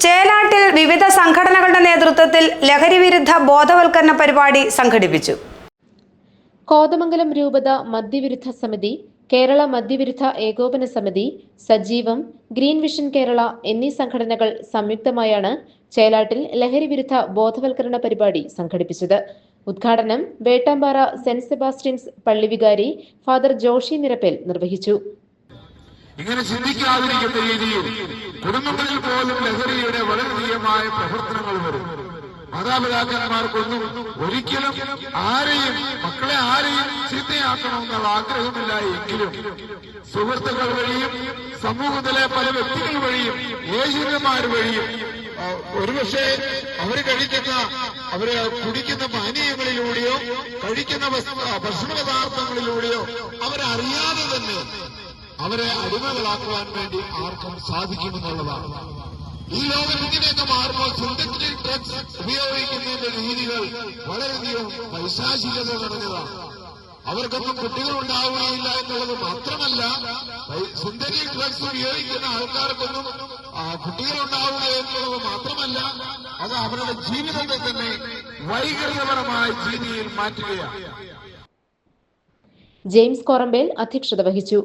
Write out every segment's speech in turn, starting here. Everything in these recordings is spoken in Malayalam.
ചേലാട്ടിൽ വിവിധ സംഘടനകളുടെ നേതൃത്വത്തിൽ ലഹരിവിരുദ്ധ ബോധവൽക്കരണ പരിപാടി സംഘടിപ്പിച്ചു. കോതമംഗലം രൂപത മദ്യവിരുദ്ധ സമിതി, കേരള മദ്യവിരുദ്ധ ഏകോപന സമിതി, സജീവം, ഗ്രീൻ വിഷൻ കേരള എന്നീ സംഘടനകൾ സംയുക്തമായാണ് ചേലാട്ടിൽ ലഹരിവിരുദ്ധ ബോധവൽക്കരണ പരിപാടി സംഘടിപ്പിച്ചത്. ഉദ്ഘാടനം വേട്ടാമ്പാറ സെന്റ് സെബാസ്റ്റ്യൻസ് പള്ളി വികാരി ഫാദർ ജോഷി നിരപ്പേൽ നിർവഹിച്ചു. ഇങ്ങനെ ചിന്തിക്കാതിരിക്കുന്ന രീതിയിൽ കുടുംബങ്ങളിൽ പോലും ലഹരിയുടെ വളരെയധികമായ പ്രവർത്തനങ്ങൾ വരും. മാതാപിതാക്കന്മാർക്കൊന്നും ഒരിക്കലും മക്കളെ ആരെയും ചീത്തയാക്കണമെന്നുള്ള ആഗ്രഹമില്ല എങ്കിലും സുഹൃത്തുക്കൾ വഴിയും സമൂഹത്തിലെ പല വ്യക്തികൾ വഴിയും ഏജന്റുമാർ വഴിയും ഒരുപക്ഷെ അവര് കുടിക്കുന്ന പാനീയങ്ങളിലൂടെയോ കഴിക്കുന്ന ഭക്ഷണപദാർത്ഥങ്ങളിലൂടെയോ അവരറിയാതെ തന്നെ അവരെ അടിമകളാക്കുവാൻ വേണ്ടി ആർക്കും സാധിക്കുമെന്നുള്ളതാണ്. ഈ ലോകം ഇങ്ങനെയൊക്കെ മാറുമ്പോൾ സിന്തറ്റിക് ഡ്രഗ്സ് ഉപയോഗിക്കുന്നതിന്റെ രീതികൾ വളരെയധികം പൈശാചികത നിറഞ്ഞതാണ്. അവർക്കൊന്നും കുട്ടികൾ ഉണ്ടാവുകയില്ല എന്നുള്ളത് മാത്രമല്ല, സിന്തറ്റിക് ഡ്രഗ്സ് ഉപയോഗിക്കുന്ന ആൾക്കാർക്കൊന്നും കുട്ടികൾ ഉണ്ടാവുക എന്നുള്ളത് മാത്രമല്ല, അത് അവരുടെ ജീവിതത്തെ തന്നെ വൈകൃതപരമായ രീതിയിൽ മാറ്റുകയാണ്. ജെയിംസ് കോറമ്പേൽ അധ്യക്ഷത വഹിച്ചു.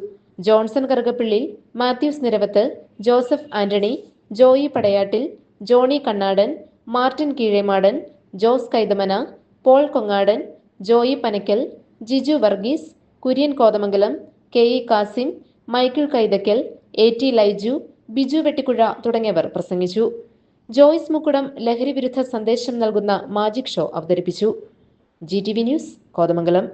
Johnson Karukappilly, Mathews Niravath, Joseph Antony, Joy Padayattil, Johnny Kannadan, Martin Keezhemadan, Jose Kaithamana, Paul Kongadan, Joy Panakkal, Jiju Varghese, Kurian Kothamangalam, K E Kasim, Michael Kaithakkal, A T Laiju, Biju Vettikuzha തുടങ്ങിയവർ പ്രസംഗിച്ചു. ജോയ്സ് മുക്കുടം ലഹരിവിരുദ്ധ സന്ദേശം നൽകുന്ന മാജിക് ഷോ അവതരിപ്പിച്ചു. GTV news, Kothamangalam.